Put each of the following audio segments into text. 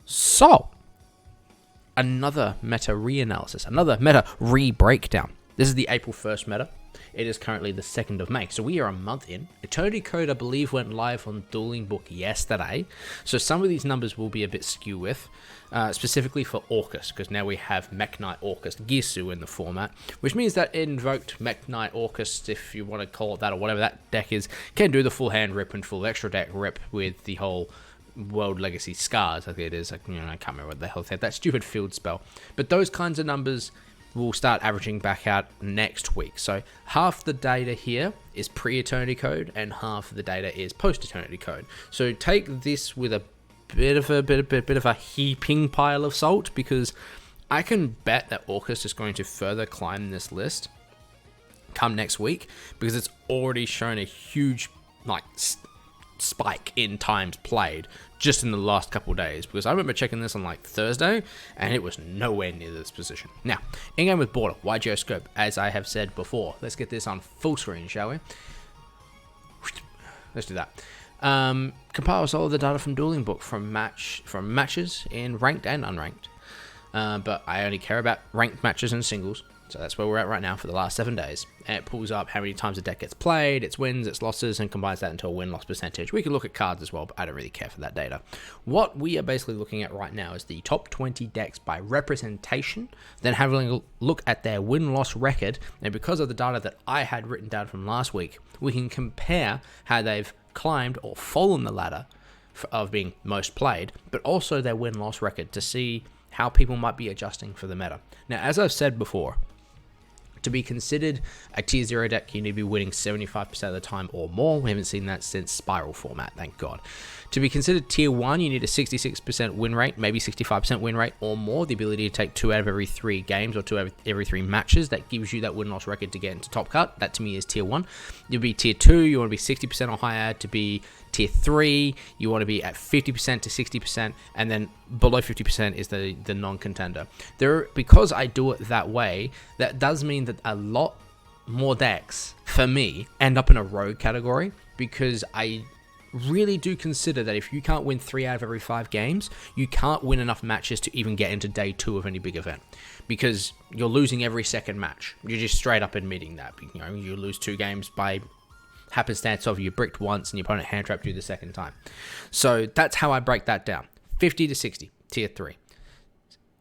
So, another meta reanalysis, another meta re-breakdown. This is the April 1st meta. It is currently the 2nd of May, so we are a month in. Eternity Code, I believe, went live on Dueling Book yesterday, so some of these numbers will be a bit skew with, specifically for Orcus, because now we have Mekk-Knight Orcus Gisu in the format, which means that Invoked Mekk-Knight Orcus, if you want to call it that, or whatever that deck is, can do the full hand rip and full extra deck rip with the whole World Legacy Scars, I think it is. I can't remember what the hell said. That stupid field spell. But those kinds of numbers will start averaging back out next week. So half the data here is pre-Eternity Code, and half of the data is post-Eternity Code. So take this with a bit of a heaping pile of salt, because I can bet that Orcus is going to further climb this list come next week, because it's already shown a huge spike in times played just in the last couple of days, because I remember checking this on Thursday and it was nowhere near this position. Now, in game with Border, wide geoscope, as I have said before. Let's get this on full screen, shall we? Let's do that. Compiles all of the data from Dueling Book from matches in ranked and unranked, but I only care about ranked matches and singles. So that's where we're at right now for the last 7 days. And it pulls up how many times a deck gets played, its wins, its losses, and combines that into a win-loss percentage. We can look at cards as well, but I don't really care for that data. What we are basically looking at right now is the top 20 decks by representation, then having a look at their win-loss record. And because of the data that I had written down from last week, we can compare how they've climbed or fallen the ladder of being most played, but also their win-loss record to see how people might be adjusting for the meta. Now, as I've said before, to be considered a tier 0 deck, you need to be winning 75% of the time or more. We haven't seen that since Spiral format, thank God. To be considered tier 1, you need a 66% win rate, maybe 65% win rate or more, the ability to take 2 out of every 3 games or 2 out of every 3 matches. That gives you that win-loss record to get into top cut. That to me is tier 1. You'll be tier 2, you want to be 60% or higher. To be tier 3, you want to be at 50% to 60%, and then below 50% is the non-contender. Because I do it that way, that does mean that a lot more decks, for me, end up in a rogue category, because I really do consider that if you can't win 3 out of every 5 games, you can't win enough matches to even get into day 2 of any big event, because you're losing every second match. You're just straight up admitting that. You lose 2 games by happenstance of you bricked once and your opponent hand trapped you the second time. So that's how I break that down. 50 to 60, tier 3.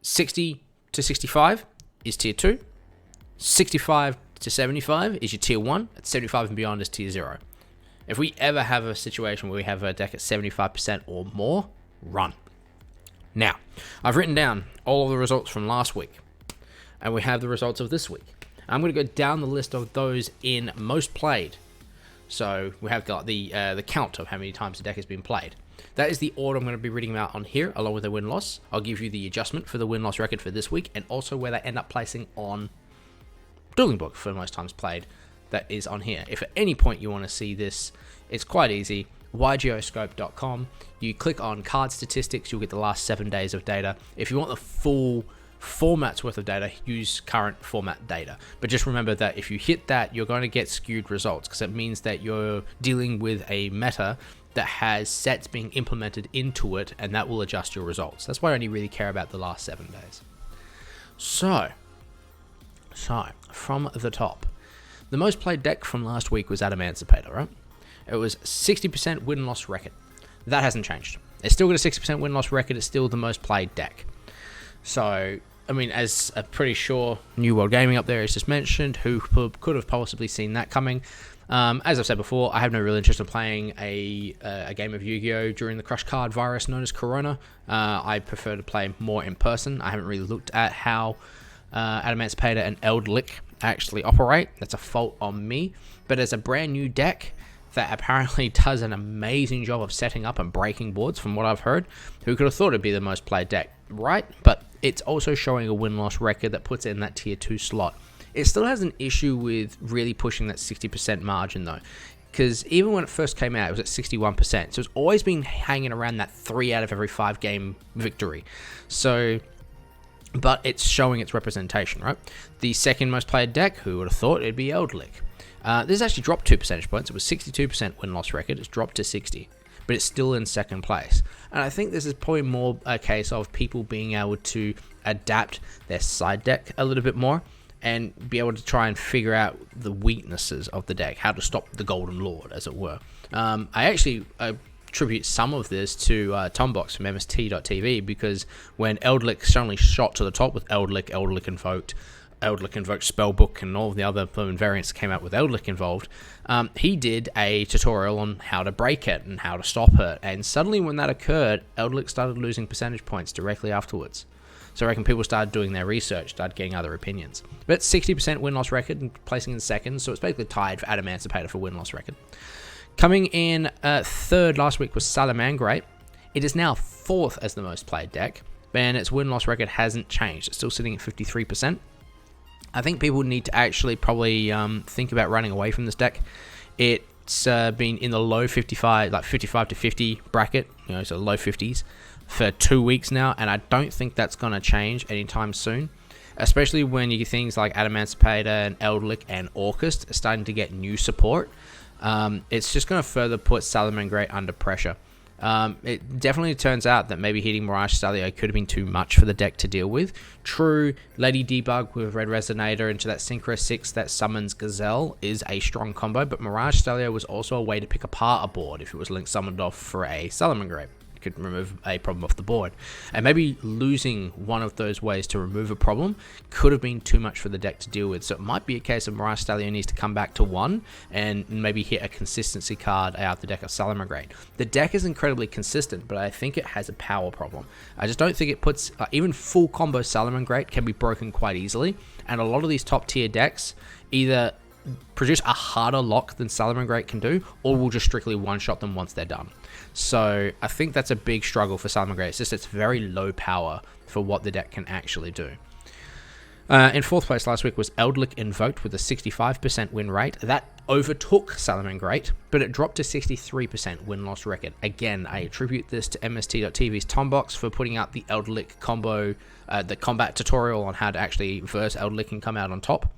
60 to 65 is tier 2. 65 to 75 is your tier 1. At 75 and beyond is tier 0. If we ever have a situation where we have a deck at 75% or more, run. Now, I've written down all of the results from last week, and we have the results of this week. I'm going to go down the list of those in most played. So we have got the count of how many times the deck has been played. That is the order I'm going to be reading out on here, along with the win-loss. I'll give you the adjustment for the win-loss record for this week, and also where they end up placing on Dueling Book for most times played. That is on here. If at any point you want to see this, it's quite easy. ygeoscope.com. You click on card statistics, you'll get the last 7 days of data. If you want the full format's worth of data, use current format data. But just remember that if you hit that, you're going to get skewed results, because it means that you're dealing with a meta that has sets being implemented into it, and that will adjust your results. That's why I only really care about the last 7 days. So from the top, the most played deck from last week was Emancipator, right? It was 60% win-loss record. That hasn't changed. It's still got a 60% win-loss record. It's still the most played deck. So, I mean, as I'm pretty sure New World Gaming up there has just mentioned, who could have possibly seen that coming. As I've said before, I have no real interest in playing a game of Yu-Gi-Oh! During the crush card virus known as Corona. I prefer to play more in person. I haven't really looked at how Emancipator and Eldlick actually operate. That's a fault on me. But as a brand new deck that apparently does an amazing job of setting up and breaking boards, from what I've heard, who could have thought it'd be the most played deck, right? But it's also showing a win-loss record that puts it in that tier 2 slot. It still has an issue with really pushing that 60% margin though, because even when it first came out, it was at 61%. So it's always been hanging around that 3 out of every 5 game victory. So, but it's showing its representation, right? The second most played deck, who would have thought it'd be Eldlick. This actually dropped 2 percentage points. It was 62% win-loss record. It's dropped to 60, but it's still in second place. And I think this is probably more a case of people being able to adapt their side deck a little bit more and be able to try and figure out the weaknesses of the deck, how to stop the Golden Lord, as it were. I actually attribute some of this to Tombox from MST.TV, because when Eldlick suddenly shot to the top with Eldlick Invoked, Spellbook, and all of the other variants that came out with Eldlick involved, he did a tutorial on how to break it and how to stop it, and suddenly when that occurred, Eldlick started losing percentage points directly afterwards. So I reckon people started doing their research, started getting other opinions. But 60% win-loss record and placing in second, so it's basically tied for Adamancipator for win-loss record. Coming in third last week was Salamangreat. It is now fourth as the most played deck, and its win-loss record hasn't changed. It's still sitting at 53%. I think people need to actually probably think about running away from this deck. It's been in the low 55, like 55 to 50 bracket, so low 50s, for 2 weeks now, and I don't think that's going to change anytime soon, especially when you get things like Adamancipator and Eldlick and Orcust are starting to get new support. It's just going to further put Salamangreat under pressure. It definitely turns out that maybe hitting Mirage Stallion could have been too much for the deck to deal with. True, Lady Debug with Red Resonator into that Synchro 6 that summons Gazelle is a strong combo, but Mirage Stallion was also a way to pick apart a board if it was linked summoned off for a Salamangreat. Could remove a problem off the board, and maybe losing one of those ways to remove a problem could have been too much for the deck to deal with. So it might be a case of Mirage Stallion needs to come back to 1 and maybe hit a consistency card out the deck of Salamangreat. The deck is incredibly consistent, but I think it has a power problem. I just don't think it puts even full combo Salamangreat can be broken quite easily, and a lot of these top tier decks either produce a harder lock than Salamangreat can do, or will just strictly one-shot them once they're done. So I think that's a big struggle for Salamangreat. It's just it's very low power for what the deck can actually do. In fourth place last week was Eldlick Invoked with a 65% win rate. That overtook Salamangreat, but it dropped to 63% win-loss record. Again, I attribute this to MST.TV's Tombox for putting out the Eldlick combo, the combat tutorial on how to actually verse Eldlick and come out on top.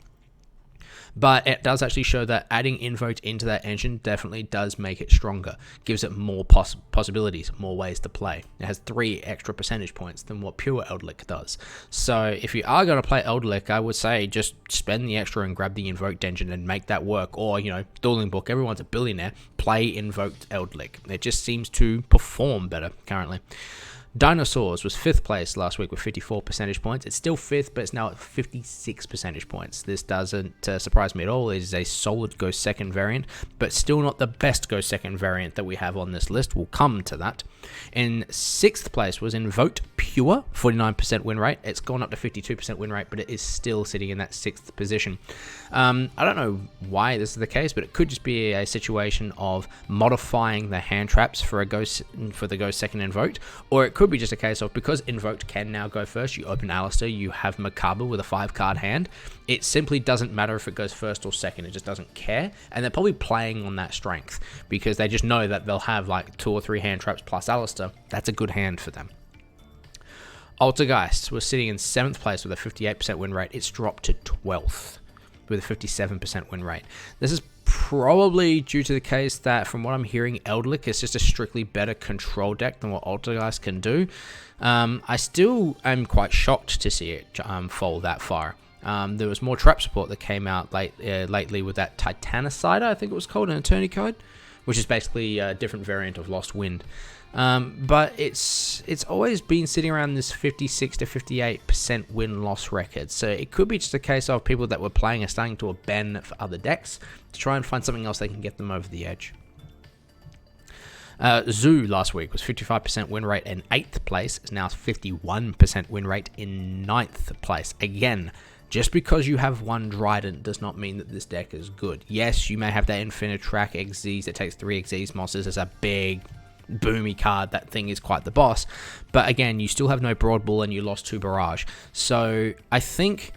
But it does actually show that adding Invoked into that engine definitely does make it stronger. Gives it more possibilities, more ways to play. It has 3 extra percentage points than what pure Eldlick does. So if you are going to play Eldlick, I would say just spend the extra and grab the Invoked engine and make that work. Or, Dueling Book, everyone's a billionaire, play Invoked Eldlick. It just seems to perform better currently. Dinosaurs was 5th place last week with 54 percentage points. It's still 5th, but it's now at 56 percentage points. This doesn't surprise me at all. It is a solid Go Second variant, but still not the best Go Second variant that we have on this list. We'll come to that. In 6th place was Invoked Pure, 49% win rate. It's gone up to 52% win rate, but it is still sitting in that 6th position. I don't know why this is the case, but it could just be a situation of modifying the hand traps for the Go Second Invoked, or it could be just a case of because Invoked can now go first, you open Alistair, you have Macabre with a 5-card hand. It simply doesn't matter if it goes first or second, it just doesn't care, and they're probably playing on that strength because they just know that they'll have like 2 or 3 hand traps plus Alistair. That's a good hand for them. Altergeist was sitting in 7th place with a 58% win rate. It's dropped to 12th with a 57% win rate. This is probably due to the case that, from what I'm hearing, Eldlick is just a strictly better control deck than what Altergeist can do. I still am quite shocked to see it fall that far. There was more trap support that came out lately with that Titanicider, I think it was called, an Attorney code, which is basically a different variant of Lost Wind. But it's always been sitting around this 56 to 58% win-loss record. So it could be just a case of people that were playing are starting to abandon it for other decks to try and find something else that can get them over the edge. Zoo last week was 55% win rate in 8th place. It's now 51% win rate in 9th place. Again, just because you have one Dryden does not mean that this deck is good. Yes, you may have that Infinitrack Xyz that takes 3 Xyz monsters as a big boomy card. That thing is quite the boss, but again, you still have no Broad Bull and you lost 2 Barrage. So I think,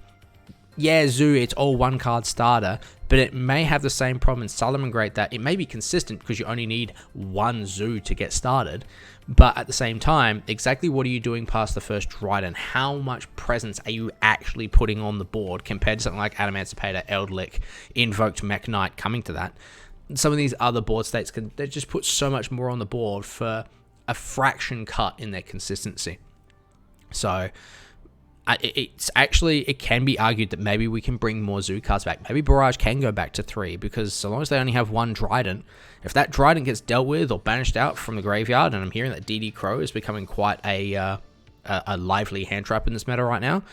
yeah, Zoo, it's all 1 card starter, but it may have the same problem in Salamangreat, that it may be consistent because you only need one zoo to get started, but at the same time, exactly what are you doing past the first Dryden? How much presence are you actually putting on the board compared to something like Adamancipator, Eldlick, Invoked, Mekk-Knight coming to that? Some of these other board states they just put so much more on the board for a fraction cut in their consistency. So it can be argued that maybe we can bring more zoo cards back. Maybe Barrage can go back to 3, because so long as they only have one Dryden, if that Dryden gets dealt with or banished out from the graveyard, and I'm hearing that DD Crow is becoming quite a lively hand trap in this meta right now,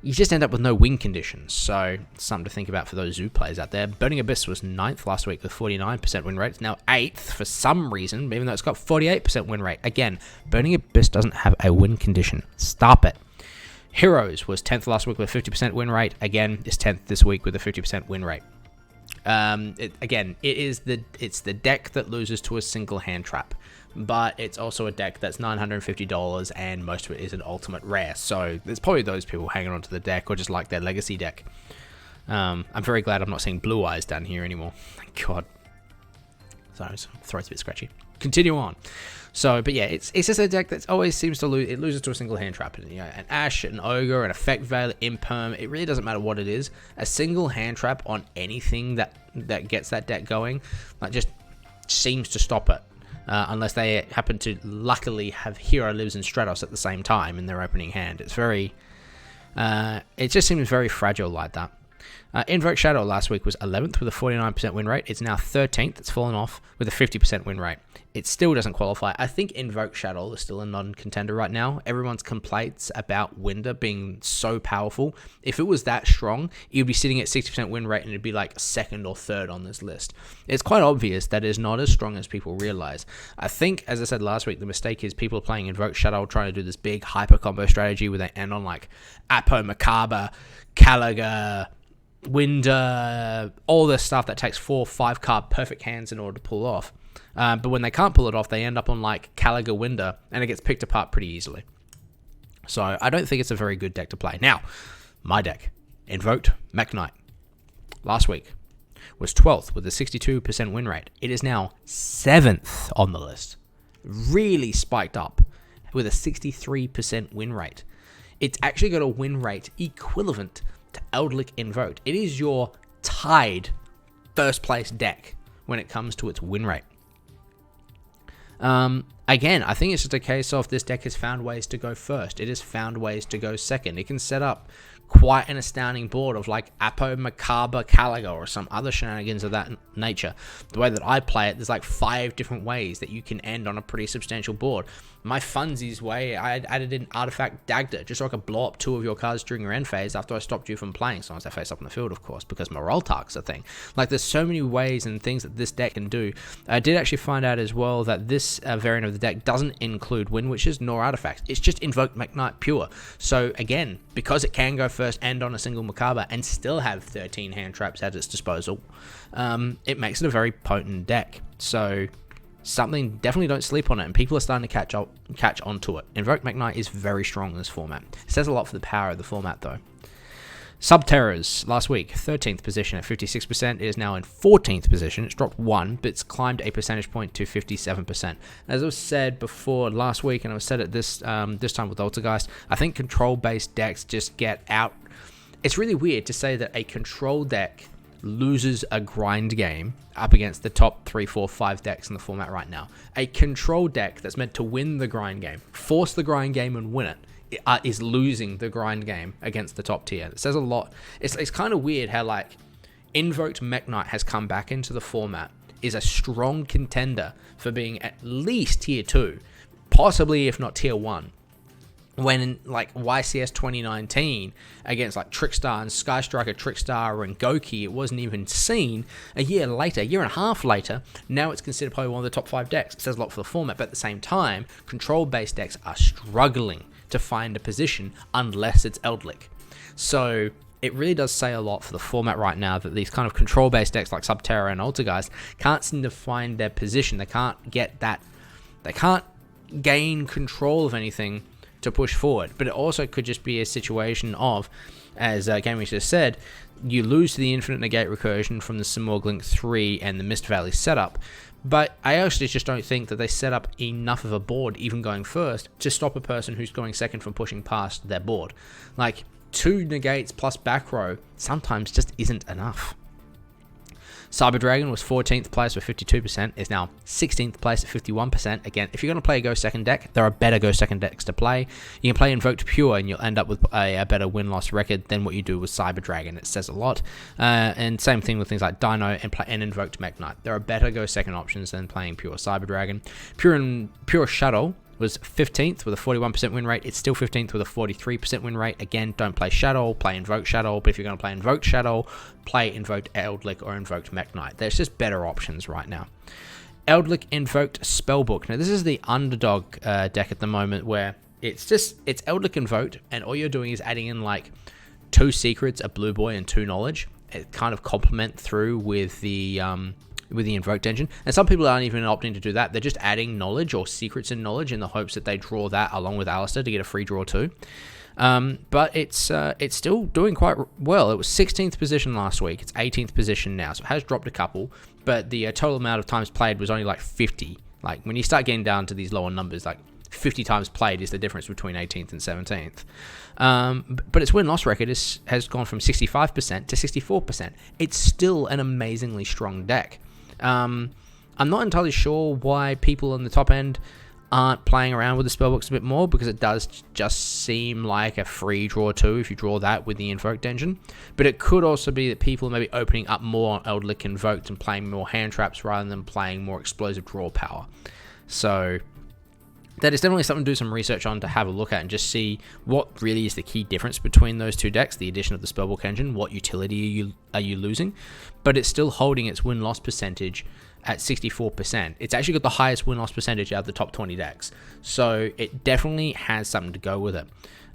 you just end up with no win conditions. So something to think about for those zoo players out there. Burning Abyss was 9th last week with 49% win rate. It's now 8th for some reason, even though it's got 48% win rate. Again, Burning Abyss doesn't have a win condition. Stop it. Heroes was 10th last week with a 50% win rate. Again, is 10th this week with a 50% win rate. It's the deck that loses to a single hand trap, but it's also a deck that's $950 and most of it is an ultimate rare. So there's probably those people hanging onto the deck or just like their legacy deck. I'm very glad I'm not seeing Blue Eyes down here anymore. Thank God. Sorry, my throat's a bit scratchy. Continue on. So, but yeah, it's just a deck that always seems to lose. It loses to a single hand trap. You know, an Ash, an Ogre, an Effect Veil, Imperm. It really doesn't matter what it is. A single hand trap on anything that gets that deck going, like, just seems to stop it. Unless they happen to luckily have Hero Lives in Stratos at the same time in their opening hand. It's very, it just seems very fragile like that. Invoked Shadow last week was 11th with a 49% win rate. It's now 13th. It's fallen off with a 50% win rate. It still doesn't qualify. I think Invoked Shadow is still a non-contender right now. Everyone's complaints about Winder being so powerful. If it was that strong, it would be sitting at 60% win rate and it'd be like second or third on this list. It's quite obvious that it's not as strong as people realize. I think, as I said last week, the mistake is people playing Invoked Shadow trying to do this big hyper combo strategy where they end on like Apo, Macabre, Caliga, Winder, all this stuff that takes 4 or 5 card perfect hands in order to pull off. But when they can't pull it off, they end up on like Caliga Winder, and it gets picked apart pretty easily. So I don't think it's a very good deck to play. Now, my deck, Invoked Mekk-Knight, last week was 12th with a 62% win rate. It is now 7th on the list. Really spiked up with a 63% win rate. It's actually got a win rate equivalent to Eldlick Invoked. It is your tied first place deck when it comes to its win rate. Again, I think it's just a case of this deck has found ways to go first. It has found ways to go second. It can set up quite an astounding board of like Apo, Macabre, Caliga, or some other shenanigans of that nature. The way that I play it, there's like 5 different ways that you can end on a pretty substantial board. My funsies way, I added in Artifact Dagda, just so I could blow up 2 of your cards during your end phase after I stopped you from playing, so as I face up in the field, of course, because Moraltark's a thing. Like, there's so many ways and things that this deck can do. I did actually find out as well that this variant of the deck doesn't include Wind Witches nor Artifacts. It's just Invoked Mekk-Knight pure. So, again, because it can go first and on a single Macabre and still have 13 hand traps at its disposal, it makes it a very potent deck. So something, definitely don't sleep on it, and people are starting to catch onto it. Invoked Mekk-Knight is very strong in this format. It says a lot for the power of the format, though. Subterrors, last week, 13th position at 56%. It is now in 14th position. It's dropped 1, but it's climbed a percentage point to 57%. As I said before last week, and I've said it this time with Altergeist, I think control-based decks just get out. It's really weird to say that a control deck loses a grind game up against the top 3, 4, 5 decks in the format right now. A control deck that's meant to win the grind game, force the grind game and win it, is losing the grind game against the top tier. It says a lot. It's kind of weird how, like, Invoked Mekk-Knight has come back into the format, is a strong contender for being at least tier 2, possibly if not tier 1. When in, like, YCS 2019 against like Trickstar and Sky Striker, Trickstar and Goki, it wasn't even seen. A year and a half later, now it's considered probably one of the top 5 decks. It says a lot for the format, but at the same time, control-based decks are struggling to find a position unless it's Eldlick. So it really does say a lot for the format right now that these kind of control-based decks like Subterra and Altergeist can't seem to find their position. They can't get that. They can't gain control of anything to push forward. But it also could just be a situation of as Gaming just said, you lose to the Infinite Negate Recursion from the Simorglink 3 and the Mist Valley setup, but I actually just don't think that they set up enough of a board, even going first, to stop a person who's going second from pushing past their board. Like, 2 negates plus back row sometimes just isn't enough. Cyber Dragon was 14th place with 52%, is now 16th place at 51%. Again, if you're going to play a Go Second deck, there are better Go Second decks to play. You can play Invoked Pure and you'll end up with a better win-loss record than what you do with Cyber Dragon. It says a lot. And same thing with things like Dino and Invoked Mekk-Knight. There are better Go Second options than playing Pure Cyber Dragon. Pure Shadow was 15th with a 41% win rate. It's still 15th with a 43% win rate. Again, don't play Shadow, play Invoked Shadow. But if you're going to play Invoked Shadow, play Invoked Eldlik or Invoked Mekk-Knight. There's just better options right now. Eldlik Invoked Spellbook. Now, this is the underdog deck at the moment, where it's Eldlik Invoked, and all you're doing is adding in like 2 secrets, a blue boy, and 2 knowledge. It kind of complement through with the Invoked engine, and some people aren't even opting to do that. They're just adding knowledge or secrets in knowledge in the hopes that they draw that along with Alistair to get a free draw too. But it's still doing quite well. It was 16th position last week. It's 18th position now, so it has dropped a couple, but the total amount of times played was only like 50. Like, when you start getting down to these lower numbers, like 50 times played is the difference between 18th and 17th. But its win-loss record has gone from 65% to 64%. It's still an amazingly strong deck. I'm not entirely sure why people on the top end aren't playing around with the spellbooks a bit more, because it does just seem like a free draw too if you draw that with the Invoked engine. But it could also be that people are maybe opening up more on Eldlik Invoked and playing more hand traps rather than playing more explosive draw power. So that is definitely something to do some research on, to have a look at and just see what really is the key difference between those two decks, the addition of the Spellbook engine, what utility are you losing, but it's still holding its win-loss percentage at 64%. It's actually got the highest win-loss percentage out of the top 20 decks, so it definitely has something to go with it.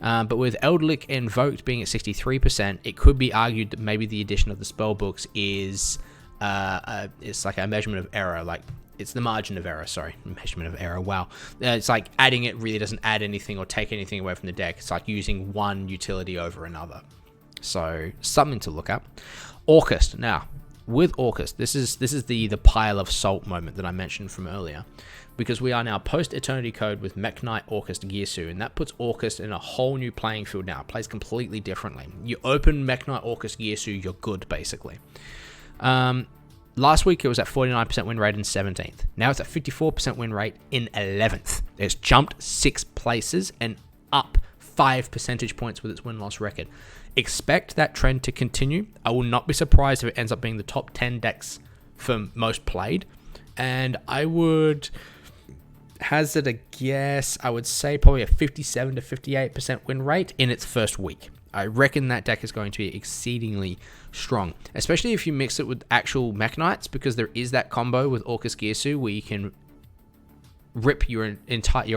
But with Eldlik Invoked being at 63%, it could be argued that maybe the addition of the Spellbooks is it's like a measurement of error, like it's the margin of error, measurement of error, wow. It's like adding it really doesn't add anything or take anything away from the deck. It's like using one utility over another. So, something to look at. Orcust. Now, with Orcust, this is the pile of salt moment that I mentioned from earlier, because we are now post-Eternity Code with Mekk-Knight Orcust Gearsu, and that puts Orcust in a whole new playing field now. It plays completely differently. You open Mekk-Knight Orcust Gearsu, you're good, basically. Last week it was at 49% win rate in 17th. Now it's at 54% win rate in 11th. It's jumped 6 places and up 5 percentage points with its win-loss record. Expect that trend to continue. I will not be surprised if it ends up being the top 10 decks for most played. And I would hazard a guess, I would say probably a 57 to 58% win rate in its first week. I reckon that deck is going to be exceedingly strong, especially if you mix it with actual Mekk-Knights, because there is that combo with Orcust Gearsu where you can rip your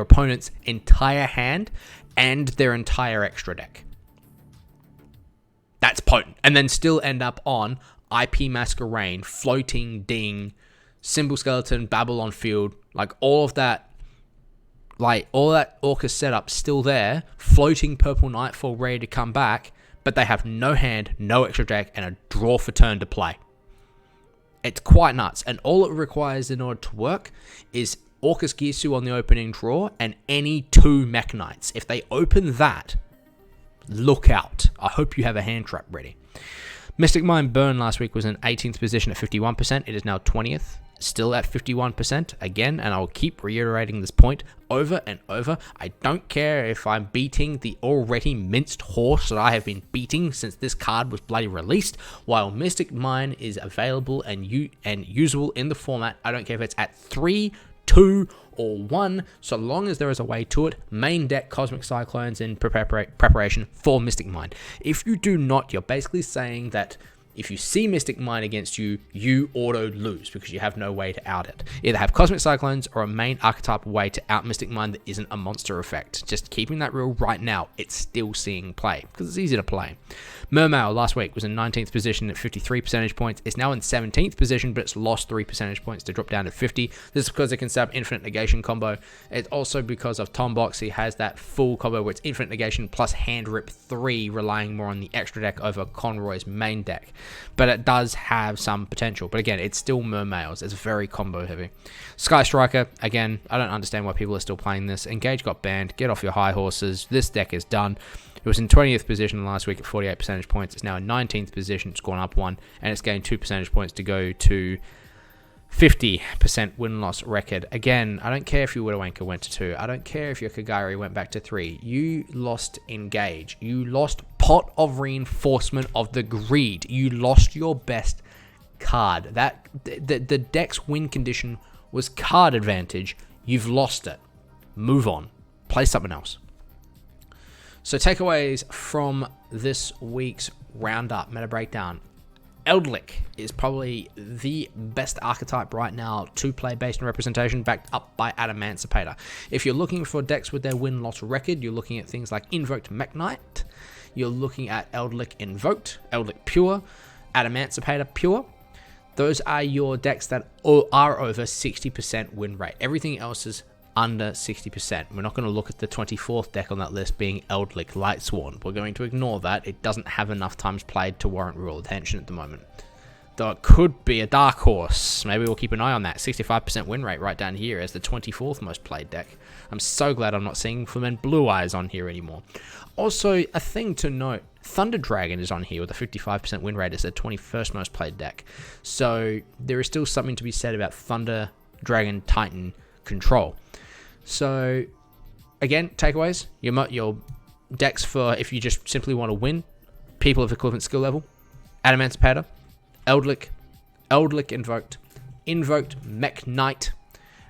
opponent's entire hand and their entire extra deck. That's potent. And then still end up on IP Masquerade, Floating Ding, Symbol Skeleton, Babylon Field, like all that Orcust setup still there, floating Purple Nightfall ready to come back, but they have no hand, no extra deck, and a draw for turn to play. It's quite nuts, and all it requires in order to work is Orcust Gearsu on the opening draw and any 2 Mekk-Knights. If they open that, look out. I hope you have a hand trap ready. Mystic Mind Burn last week was in 18th position at 51%. It is now 20th. Still at 51% again, and I'll keep reiterating this point over and over. I don't care if I'm beating the already minced horse that I have been beating since this card was bloody released. While Mystic Mine is available and usable in the format, I don't care if it's at 3, 2, or 1, so long as there is a way to it. Main deck Cosmic Cyclones in preparation for Mystic Mine. If you do not, you're basically saying that If you see Mystic Mine against you, you auto lose because you have no way to out it. Either have Cosmic Cyclones or a main archetype way to out Mystic Mine that isn't a monster effect. Just keeping that rule right now, it's still seeing play because it's easy to play. Mermail last week was in 19th position at 53 percentage points. It's now in 17th position, but it's lost 3 percentage points to drop down to 50. This is because it can set up Infinite Negation combo. It's also because of Tombox. He has that full combo where it's Infinite Negation plus Hand Rip 3, relying more on the extra deck over Conroy's main deck. But it does have some potential. But again, it's still Mermails. It's very combo heavy. Sky Striker, again, I don't understand why people are still playing this. Engage got banned. Get off your high horses. This deck is done. It was in 20th position last week at 48 percentage points. It's now in 19th position. It's gone up 1, and it's gained 2 percentage points to go to 50% win-loss record. Again, I don't care if your Widowmaker went to 2. I don't care if your Kagari went back to 3. You lost Engage. You lost Pot of Reinforcement of the Greed. You lost your best card. The deck's win condition was card advantage. You've lost it. Move on. Play something else. So takeaways from this week's roundup, meta breakdown. Eldlik is probably the best archetype right now to play based on representation, backed up by Emancipator. If you're looking for decks with their win-loss record, you're looking at things like Invoked Mekk-Knight. You're looking at Eldlik Invoked, Eldlik Pure, Emancipator Pure. Those are your decks that are over 60% win rate. Everything else is under 60%. We're not going to look at the 24th deck on that list being Eldlik Lightsworn. We're going to ignore that. It doesn't have enough times played to warrant real attention at the moment. Though it could be a dark horse. Maybe we'll keep an eye on that. 65% win rate right down here as the 24th most played deck. I'm so glad I'm not seeing Ferment Blue Eyes on here anymore. Also, a thing to note, Thunder Dragon is on here with a 55% win rate as the 21st most played deck. So there is still something to be said about Thunder Dragon Titan control. So again, takeaways, your decks for if you just simply want to win, people of equivalent skill level, Emancipator, Eldlik, Eldlik Invoked, Invoked Mekk-Knight,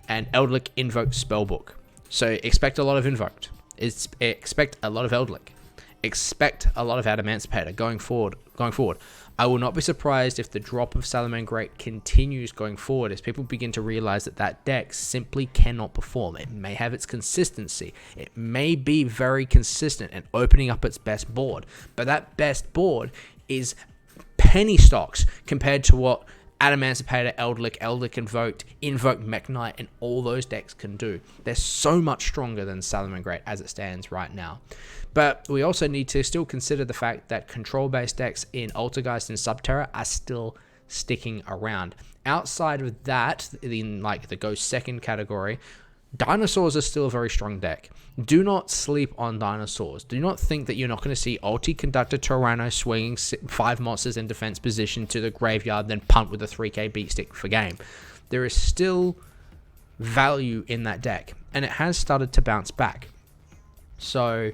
and Eldlik Invoked Spellbook. So expect a lot of Invoked. Expect a lot of Eldlik. Expect a lot of Emancipator going forward. I will not be surprised if the drop of Salamangreat continues going forward as people begin to realize that deck simply cannot perform. It may have its consistency. It may be very consistent and opening up its best board. But that best board is penny stocks compared to what Emancipator, Eldlik Invoked, Invoked Mekk-Knight, and all those decks can do. They're so much stronger than Salamangreat as it stands right now. But we also need to still consider the fact that control-based decks in Altergeist and Subterra are still sticking around. Outside of that, in like the go second category, Dinosaurs are still a very strong deck. Do not sleep on Dinosaurs. Do not think that you're not going to see Ulti Conductor Tyranno swinging 5 monsters in defense position to the graveyard, then punt with a 3k beat stick for game. There is still value in that deck, and it has started to bounce back. So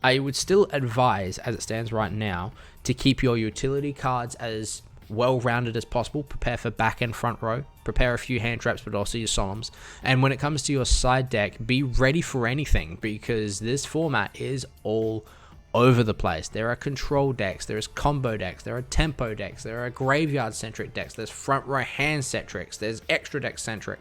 I would still advise, as it stands right now, to keep your utility cards as well-rounded as possible. Prepare for back and front row. Prepare a few hand traps, but also your solemns. And when it comes to your side deck, be ready for anything, because this format is all over the place. There are control decks, there's combo decks, there are tempo decks, there are graveyard-centric decks, there's front row hand-centric, there's extra deck-centric.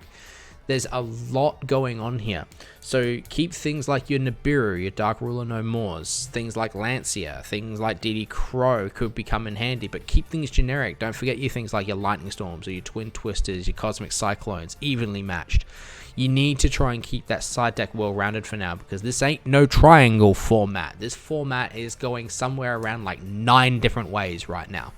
There's a lot going on here. So keep things like your Nibiru, your Dark Ruler No Mores, things like Lancia, things like DD Crow could become in handy, but keep things generic. Don't forget your things like your Lightning Storms or your Twin Twisters, your Cosmic Cyclones, evenly matched. You need to try and keep that side deck well-rounded for now, because this ain't no triangle format. This format is going somewhere around like 9 different ways right now,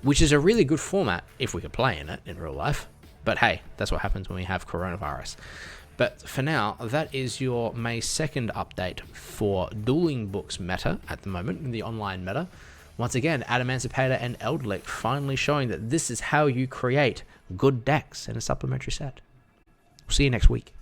which is a really good format if we could play in it in real life. But hey, that's what happens when we have coronavirus. But for now, that is your May 2nd update for Dueling Books meta at the moment, in the online meta. Once again, Emancipator and Eldlik finally showing that this is how you create good decks in a supplementary set. See you next week.